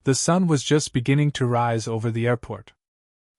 The sun was just beginning to rise over the airport.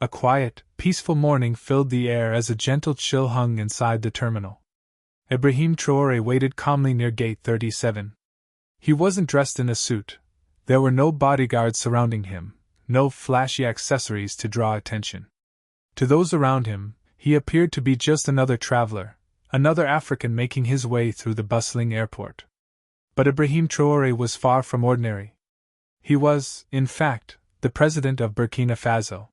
A quiet, peaceful morning filled the air as a gentle chill hung inside the terminal. Ibrahim Traore waited calmly near gate 37. He wasn't dressed in a suit. There were no bodyguards surrounding him, no flashy accessories to draw attention. To those around him, he appeared to be just another traveler, another African making his way through the bustling airport. But Ibrahim Traore was far from ordinary. He was, in fact, the president of Burkina Faso.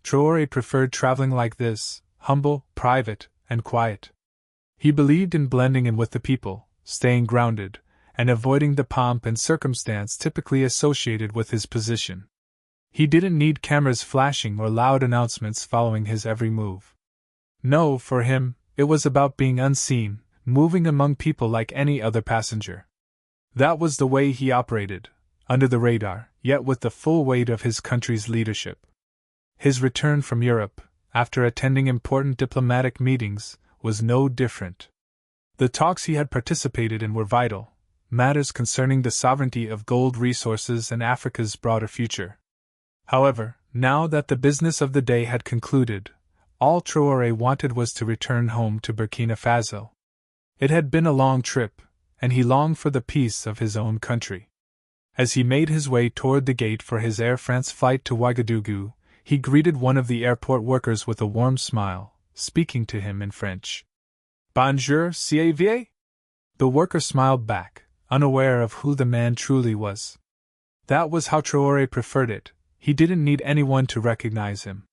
Traore preferred traveling like this, humble, private, and quiet. He believed in blending in with the people, staying grounded, and avoiding the pomp and circumstance typically associated with his position. He didn't need cameras flashing or loud announcements following his every move. No, for him, it was about being unseen, moving among people like any other passenger. That was the way he operated, under the radar, yet with the full weight of his country's leadership. His return from Europe, after attending important diplomatic meetings, was no different. The talks he had participated in were vital, matters concerning the sovereignty of gold resources and Africa's broader future. However, now that the business of the day had concluded, all Traoré wanted was to return home to Burkina Faso. It had been a long trip, and he longed for the peace of his own country. As he made his way toward the gate for his Air France flight to Ouagadougou, he greeted one of the airport workers with a warm smile, speaking to him in French. Bonjour, Xavier? The worker smiled back, unaware of who the man truly was. That was how Traoré preferred it. He didn't need anyone to recognize him.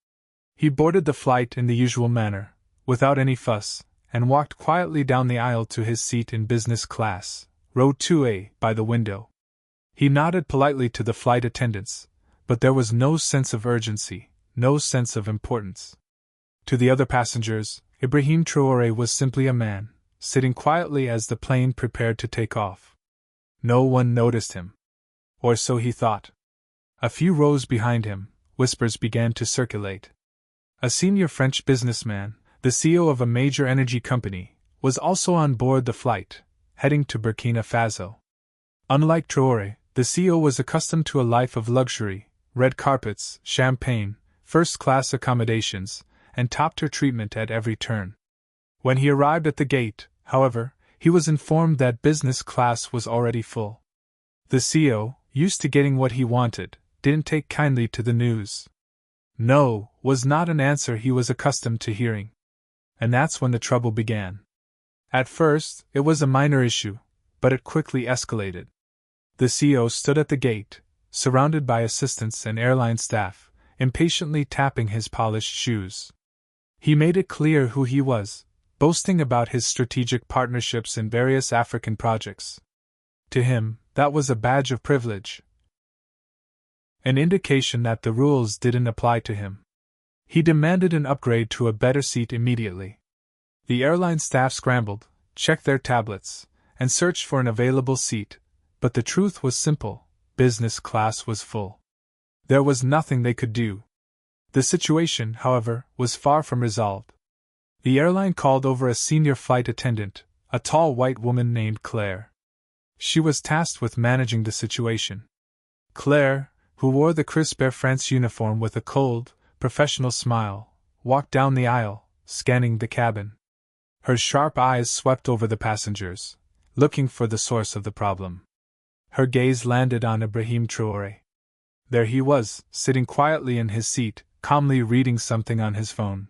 He boarded the flight in the usual manner, without any fuss, and walked quietly down the aisle to his seat in business class, row 2A, by the window. He nodded politely to the flight attendants, but there was no sense of urgency, no sense of importance. To the other passengers, Ibrahim Traore was simply a man, sitting quietly as the plane prepared to take off. No one noticed him. Or so he thought. A few rows behind him, whispers began to circulate. A senior French businessman, the CEO of a major energy company, was also on board the flight, heading to Burkina Faso. Unlike Traoré, the CEO was accustomed to a life of luxury, red carpets, champagne, first-class accommodations, and top-tier treatment at every turn. When he arrived at the gate, however, he was informed that business class was already full. The CEO, used to getting what he wanted, didn't take kindly to the news. No, was not an answer he was accustomed to hearing. And that's when the trouble began. At first, it was a minor issue, but it quickly escalated. The CEO stood at the gate, surrounded by assistants and airline staff, impatiently tapping his polished shoes. He made it clear who he was, boasting about his strategic partnerships in various African projects. To him, that was a badge of privilege, an indication that the rules didn't apply to him. He demanded an upgrade to a better seat immediately. The airline staff scrambled, checked their tablets, and searched for an available seat, but the truth was simple: business class was full. There was nothing they could do. The situation, however, was far from resolved. The airline called over a senior flight attendant, a tall white woman named Claire. She was tasked with managing the situation. Claire, who wore the crisp Air France uniform with a cold, professional smile, walked down the aisle, scanning the cabin. Her sharp eyes swept over the passengers, looking for the source of the problem. Her gaze landed on Ibrahim Traore. There he was, sitting quietly in his seat, calmly reading something on his phone.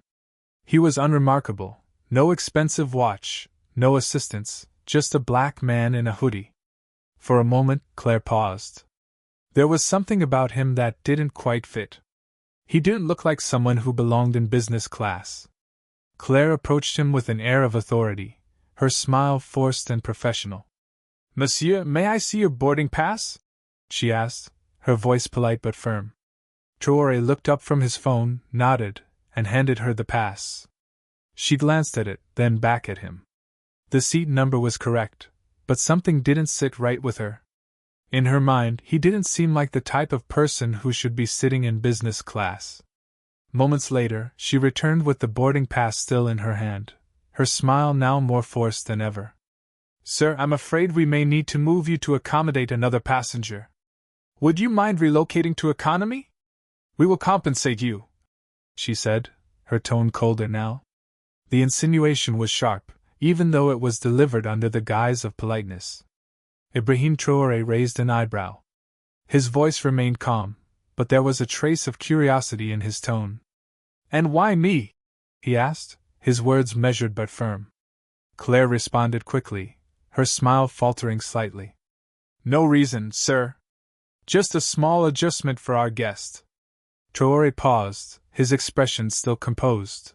He was unremarkable, no expensive watch, no assistants, just a black man in a hoodie. For a moment, Claire paused. There was something about him that didn't quite fit. He didn't look like someone who belonged in business class. Claire approached him with an air of authority, her smile forced and professional. "Monsieur, may I see your boarding pass?" she asked, her voice polite but firm. Traoré looked up from his phone, nodded, and handed her the pass. She glanced at it, then back at him. The seat number was correct, but something didn't sit right with her. In her mind, he didn't seem like the type of person who should be sitting in business class. Moments later, she returned with the boarding pass still in her hand, her smile now more forced than ever. "Sir, I'm afraid we may need to move you to accommodate another passenger." Would you mind relocating to economy? We will compensate you, she said, her tone colder now. The insinuation was sharp, even though it was delivered under the guise of politeness. Ibrahim Traore raised an eyebrow. His voice remained calm, but there was a trace of curiosity in his tone. And why me? He asked, his words measured but firm. Claire responded quickly, her smile faltering slightly. No reason, sir. Just a small adjustment for our guest. Traore paused, his expression still composed.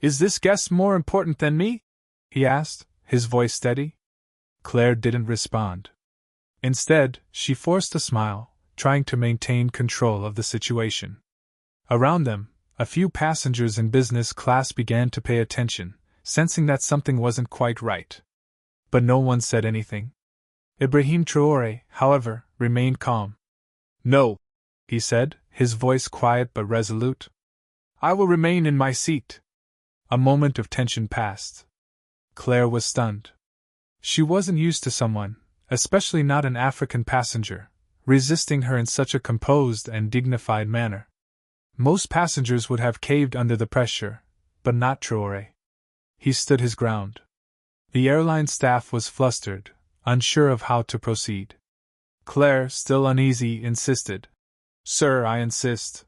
Is this guest more important than me? He asked, his voice steady. Claire didn't respond. Instead, she forced a smile, trying to maintain control of the situation. Around them, a few passengers in business class began to pay attention, sensing that something wasn't quite right. But no one said anything. Ibrahim Traore, however, remained calm. No, he said, his voice quiet but resolute. I will remain in my seat. A moment of tension passed. Claire was stunned. She wasn't used to someone, especially not an African passenger, resisting her in such a composed and dignified manner. Most passengers would have caved under the pressure, but not Traore. He stood his ground. The airline staff was flustered, unsure of how to proceed. Claire, still uneasy, insisted. Sir, I insist.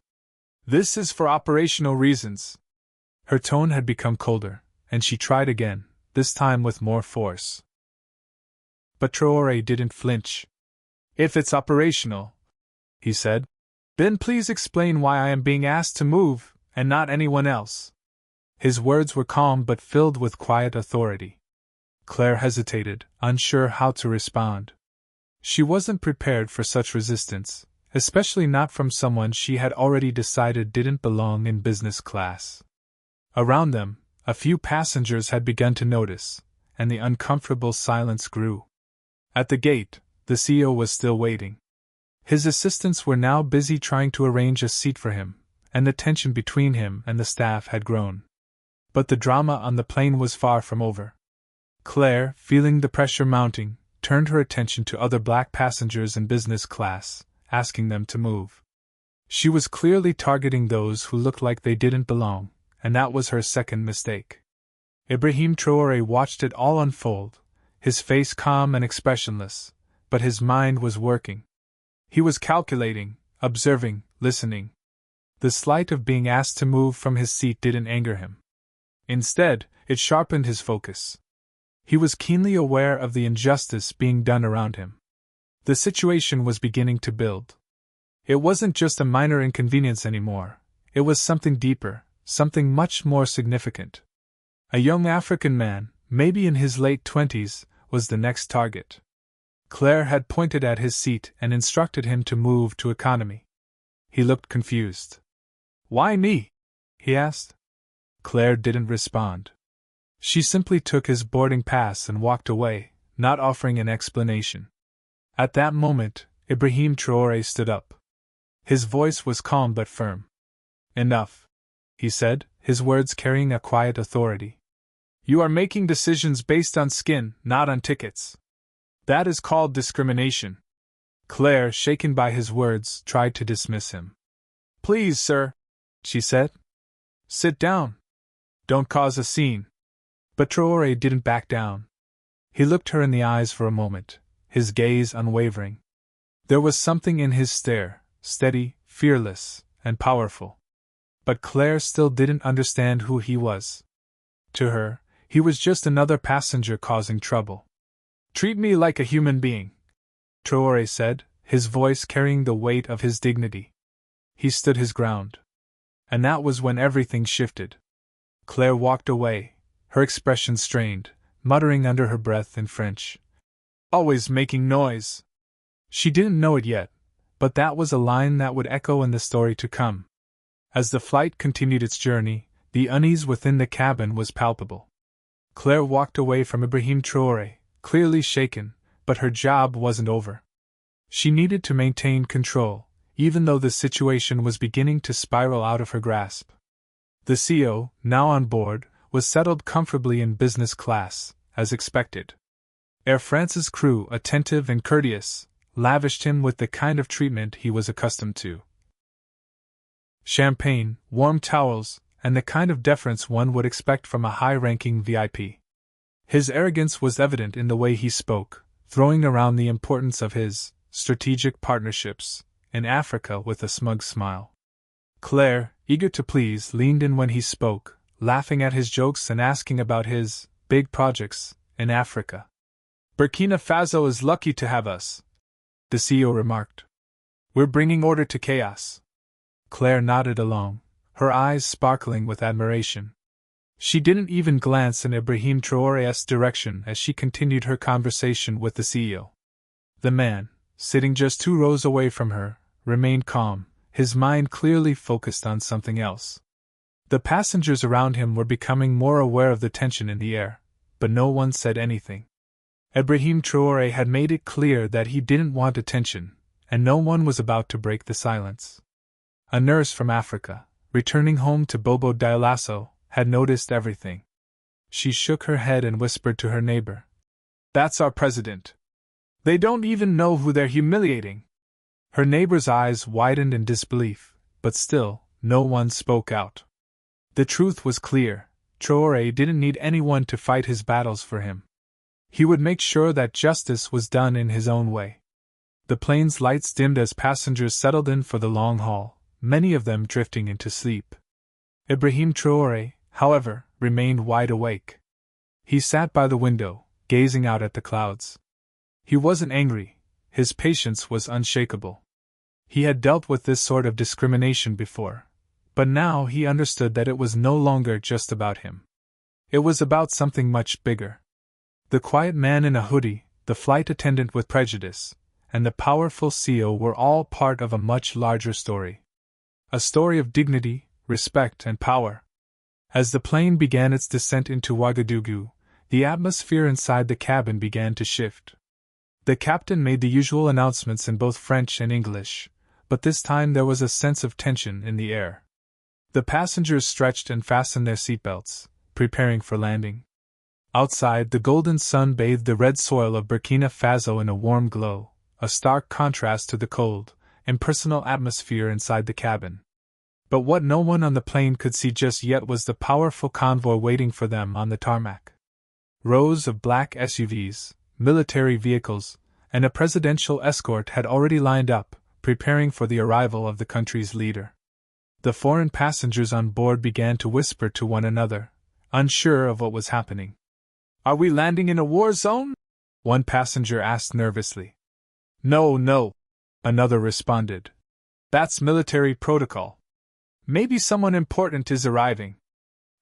This is for operational reasons. Her tone had become colder, and she tried again, this time with more force. But Traore didn't flinch. If it's operational, he said, then please explain why I am being asked to move, and not anyone else. His words were calm but filled with quiet authority. Claire hesitated, unsure how to respond. She wasn't prepared for such resistance, especially not from someone she had already decided didn't belong in business class. Around them, a few passengers had begun to notice, and the uncomfortable silence grew. At the gate, the CEO was still waiting. His assistants were now busy trying to arrange a seat for him, and the tension between him and the staff had grown. But the drama on the plane was far from over. Claire, feeling the pressure mounting, turned her attention to other black passengers in business class, asking them to move. She was clearly targeting those who looked like they didn't belong, and that was her second mistake. Ibrahim Traore watched it all unfold, his face calm and expressionless, but his mind was working. He was calculating, observing, listening. The slight of being asked to move from his seat didn't anger him. Instead, it sharpened his focus. He was keenly aware of the injustice being done around him. The situation was beginning to build. It wasn't just a minor inconvenience anymore, it was something deeper, something much more significant. A young African man, maybe in his late 20s, was the next target. Claire had pointed at his seat and instructed him to move to economy. He looked confused. Why me? He asked. Claire didn't respond. She simply took his boarding pass and walked away, not offering an explanation. At that moment, Ibrahim Traore stood up. His voice was calm but firm. Enough, he said, his words carrying a quiet authority. You are making decisions based on skin, not on tickets. That is called discrimination. Claire, shaken by his words, tried to dismiss him. Please, sir, she said. Sit down. Don't cause a scene. But Traore didn't back down. He looked her in the eyes for a moment, his gaze unwavering. There was something in his stare, steady, fearless, and powerful. But Claire still didn't understand who he was. To her, he was just another passenger causing trouble. Treat me like a human being, Traore said, his voice carrying the weight of his dignity. He stood his ground. And that was when everything shifted. Claire walked away, her expression strained, muttering under her breath in French. Always making noise. She didn't know it yet, but that was a line that would echo in the story to come. As the flight continued its journey, the unease within the cabin was palpable. Claire walked away from Ibrahim Traore, clearly shaken, but her job wasn't over. She needed to maintain control, even though the situation was beginning to spiral out of her grasp. The CEO, now on board, was settled comfortably in business class, as expected. Air France's crew, attentive and courteous, lavished him with the kind of treatment he was accustomed to. Champagne, warm towels, and the kind of deference one would expect from a high-ranking VIP. His arrogance was evident in the way he spoke, throwing around the importance of his strategic partnerships in Africa with a smug smile. Claire, eager to please, leaned in when he spoke, laughing at his jokes and asking about his big projects in Africa. Burkina Faso is lucky to have us, the CEO remarked. We're bringing order to chaos. Claire nodded along, her eyes sparkling with admiration. She didn't even glance in Ibrahim Traoré's direction as she continued her conversation with the CEO. The man, sitting just 2 rows away from her, remained calm, his mind clearly focused on something else. The passengers around him were becoming more aware of the tension in the air, but no one said anything. Ibrahim Traoré had made it clear that he didn't want attention, and no one was about to break the silence. A nurse from Africa, returning home to Bobo Dioulasso, had noticed everything. She shook her head and whispered to her neighbor, "That's our president. They don't even know who they're humiliating." Her neighbor's eyes widened in disbelief, but still, no one spoke out. The truth was clear: Traoré didn't need anyone to fight his battles for him. He would make sure that justice was done in his own way. The plane's lights dimmed as passengers settled in for the long haul, many of them drifting into sleep. Ibrahim Traoré, however, remained wide awake. He sat by the window, gazing out at the clouds. He wasn't angry, his patience was unshakable. He had dealt with this sort of discrimination before, but now he understood that it was no longer just about him. It was about something much bigger. The quiet man in a hoodie, the flight attendant with prejudice, and the powerful CEO were all part of a much larger story. A story of dignity, respect, and power. As the plane began its descent into Ouagadougou, the atmosphere inside the cabin began to shift. The captain made the usual announcements in both French and English, but this time there was a sense of tension in the air. The passengers stretched and fastened their seatbelts, preparing for landing. Outside, the golden sun bathed the red soil of Burkina Faso in a warm glow, a stark contrast to the cold, impersonal atmosphere inside the cabin. But what no one on the plane could see just yet was the powerful convoy waiting for them on the tarmac. Rows of black SUVs, military vehicles, and a presidential escort had already lined up, preparing for the arrival of the country's leader. The foreign passengers on board began to whisper to one another, unsure of what was happening. "Are we landing in a war zone?" one passenger asked nervously. No, another responded. "That's military protocol. Maybe someone important is arriving."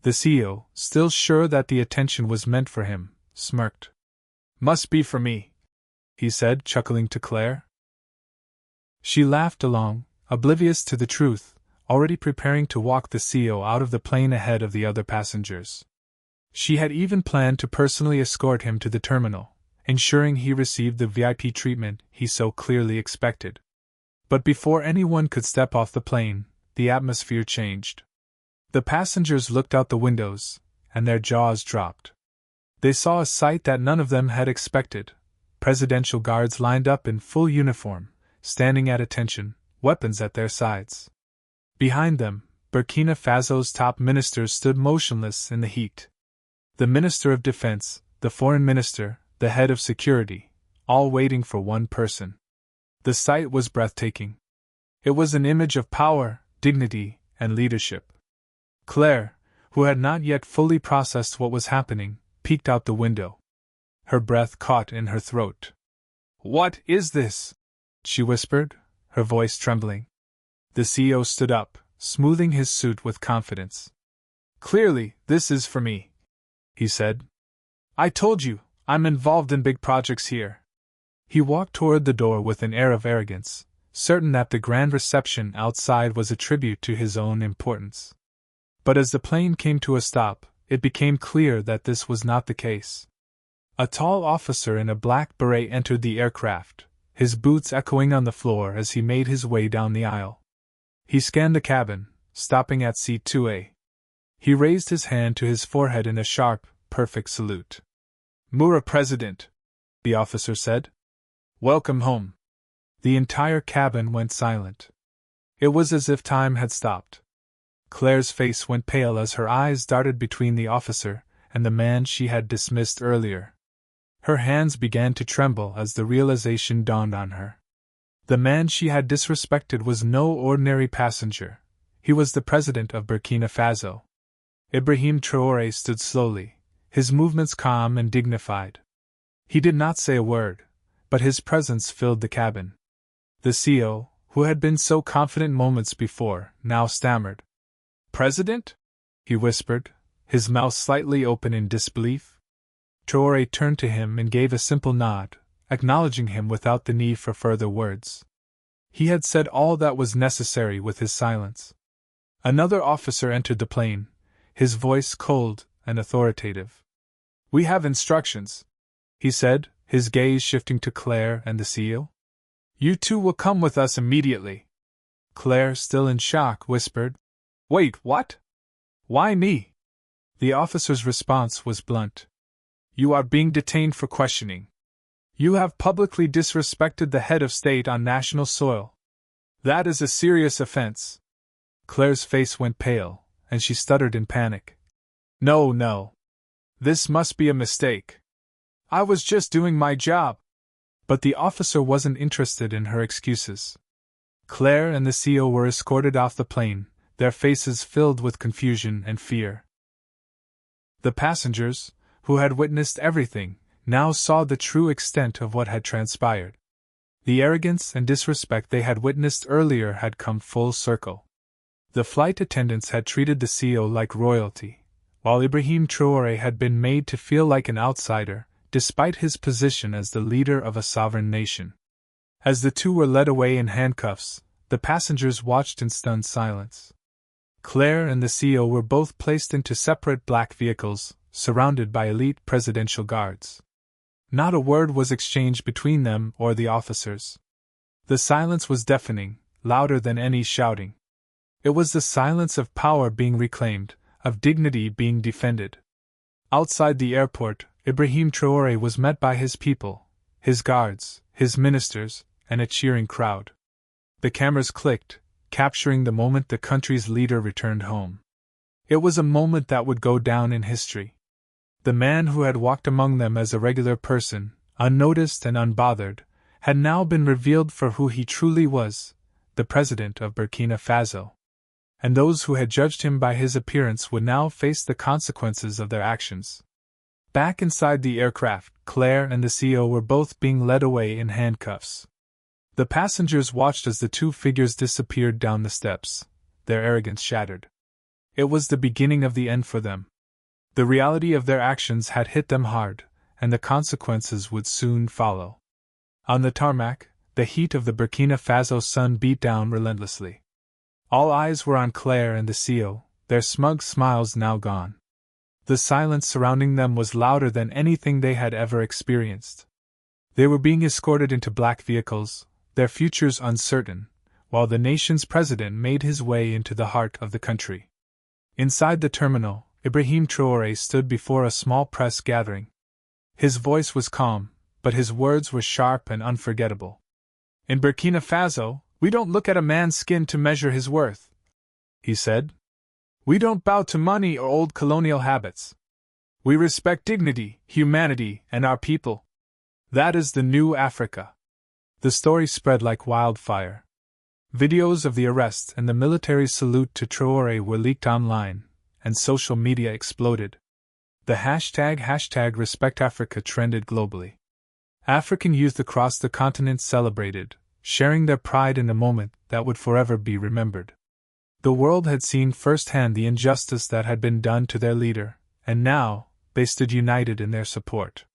The CEO, still sure that the attention was meant for him, smirked. "Must be for me," he said, chuckling to Claire. She laughed along, oblivious to the truth, already preparing to walk the CEO out of the plane ahead of the other passengers. She had even planned to personally escort him to the terminal, ensuring he received the VIP treatment he so clearly expected. But before anyone could step off the plane, the atmosphere changed. The passengers looked out the windows, and their jaws dropped. They saw a sight that none of them had expected: presidential guards lined up in full uniform, standing at attention, weapons at their sides. Behind them, Burkina Faso's top ministers stood motionless in the heat. The Minister of Defense, the Foreign Minister, the Head of Security, all waiting for one person. The sight was breathtaking. It was an image of power, dignity, and leadership. Claire, who had not yet fully processed what was happening, peeked out the window. Her breath caught in her throat. "What is this?" she whispered, her voice trembling. The CEO stood up, smoothing his suit with confidence. "Clearly, this is for me," he said. "I told you, I'm involved in big projects here." He walked toward the door with an air of arrogance, certain that the grand reception outside was a tribute to his own importance. But as the plane came to a stop, it became clear that this was not the case. A tall officer in a black beret entered the aircraft, his boots echoing on the floor as he made his way down the aisle. He scanned the cabin, stopping at seat 2A. He raised his hand to his forehead in a sharp, perfect salute. "Moura President," the officer said. "Welcome home." The entire cabin went silent. It was as if time had stopped. Claire's face went pale as her eyes darted between the officer and the man she had dismissed earlier. Her hands began to tremble as the realization dawned on her. The man she had disrespected was no ordinary passenger. He was the president of Burkina Faso. Ibrahim Traore stood slowly, his movements calm and dignified. He did not say a word, but his presence filled the cabin. The CO, who had been so confident moments before, now stammered. "President?" he whispered, his mouth slightly open in disbelief. Traoré turned to him and gave a simple nod, acknowledging him without the need for further words. He had said all that was necessary with his silence. Another officer entered the plane, his voice cold and authoritative. "We have instructions," he said, his gaze shifting to Claire and the CEO. "You two will come with us immediately." Claire, still in shock, whispered, "Wait, what? Why me?" The officer's response was blunt. "You are being detained for questioning. You have publicly disrespected the head of state on national soil. That is a serious offense." Claire's face went pale, and she stuttered in panic. No. This must be a mistake. I was just doing my job." But the officer wasn't interested in her excuses. Claire and the CO were escorted off the plane, their faces filled with confusion and fear. The passengers, who had witnessed everything, now saw the true extent of what had transpired. The arrogance and disrespect they had witnessed earlier had come full circle. The flight attendants had treated the CO like royalty, while Ibrahim Traore had been made to feel like an outsider, despite his position as the leader of a sovereign nation. As the two were led away in handcuffs, the passengers watched in stunned silence. Claire and the CO were both placed into separate black vehicles, surrounded by elite presidential guards. Not a word was exchanged between them or the officers. The silence was deafening, louder than any shouting. It was the silence of power being reclaimed, of dignity being defended. Outside the airport, Ibrahim Traore was met by his people, his guards, his ministers, and a cheering crowd. The cameras clicked, capturing the moment the country's leader returned home. It was a moment that would go down in history. The man who had walked among them as a regular person, unnoticed and unbothered, had now been revealed for who he truly was, the president of Burkina Faso. And those who had judged him by his appearance would now face the consequences of their actions. Back inside the aircraft, Claire and the CO were both being led away in handcuffs. The passengers watched as the two figures disappeared down the steps, their arrogance shattered. It was the beginning of the end for them. The reality of their actions had hit them hard, and the consequences would soon follow. On the tarmac, the heat of the Burkina Faso sun beat down relentlessly. All eyes were on Claire and the CO, their smug smiles now gone. The silence surrounding them was louder than anything they had ever experienced. They were being escorted into black vehicles, their futures uncertain, while the nation's president made his way into the heart of the country. Inside the terminal, Ibrahim Traore stood before a small press gathering. His voice was calm, but his words were sharp and unforgettable. "In Burkina Faso, we don't look at a man's skin to measure his worth," he said. "We don't bow to money or old colonial habits. We respect dignity, humanity, and our people. That is the new Africa." The story spread like wildfire. Videos of the arrest and the military salute to Traoré were leaked online, and social media exploded. The hashtag #RespectAfrica trended globally. African youth across the continent celebrated, sharing their pride in a moment that would forever be remembered. The world had seen firsthand the injustice that had been done to their leader, and now, they stood united in their support.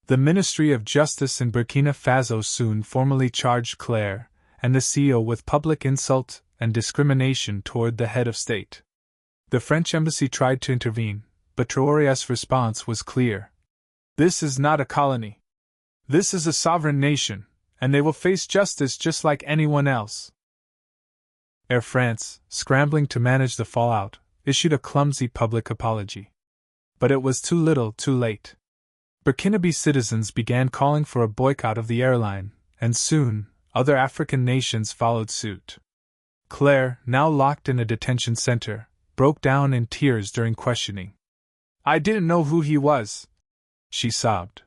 The Ministry of Justice in Burkina Faso soon formally charged Claire and the CO with public insult and discrimination toward the head of state. The French embassy tried to intervene, but Traoré's response was clear. "This is not a colony. This is a sovereign nation, and they will face justice just like anyone else." Air France, scrambling to manage the fallout, issued a clumsy public apology. But it was too little, too late. Burkinabe citizens began calling for a boycott of the airline, and soon, Other African nations followed suit. Claire, now locked in a detention center, broke down in tears during questioning. "I didn't know who he was," she sobbed.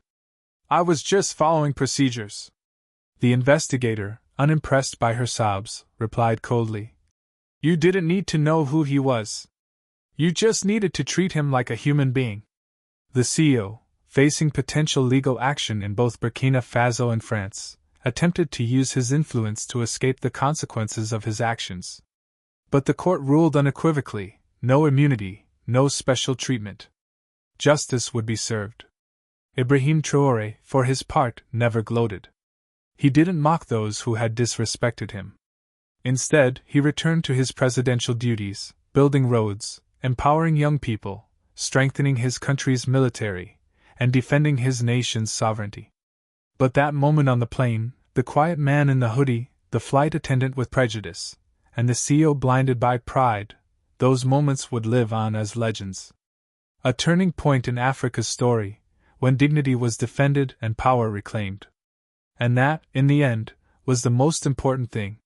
"I was just following procedures." The investigator, unimpressed by her sobs, replied coldly, "You didn't need to know who he was. You just needed to treat him like a human being." The CEO, facing potential legal action in both Burkina Faso and France, attempted to use his influence to escape the consequences of his actions. But the court ruled unequivocally, no immunity, no special treatment. Justice would be served. Ibrahim Traore, for his part, never gloated. He didn't mock those who had disrespected him. Instead, he returned to his presidential duties, building roads, empowering young people, strengthening his country's military, and defending his nation's sovereignty. But that moment on the plane, the quiet man in the hoodie, the flight attendant with prejudice, and the CEO blinded by pride, those moments would live on as legends. A turning point in Africa's story, when dignity was defended and power reclaimed. And that, in the end, was the most important thing.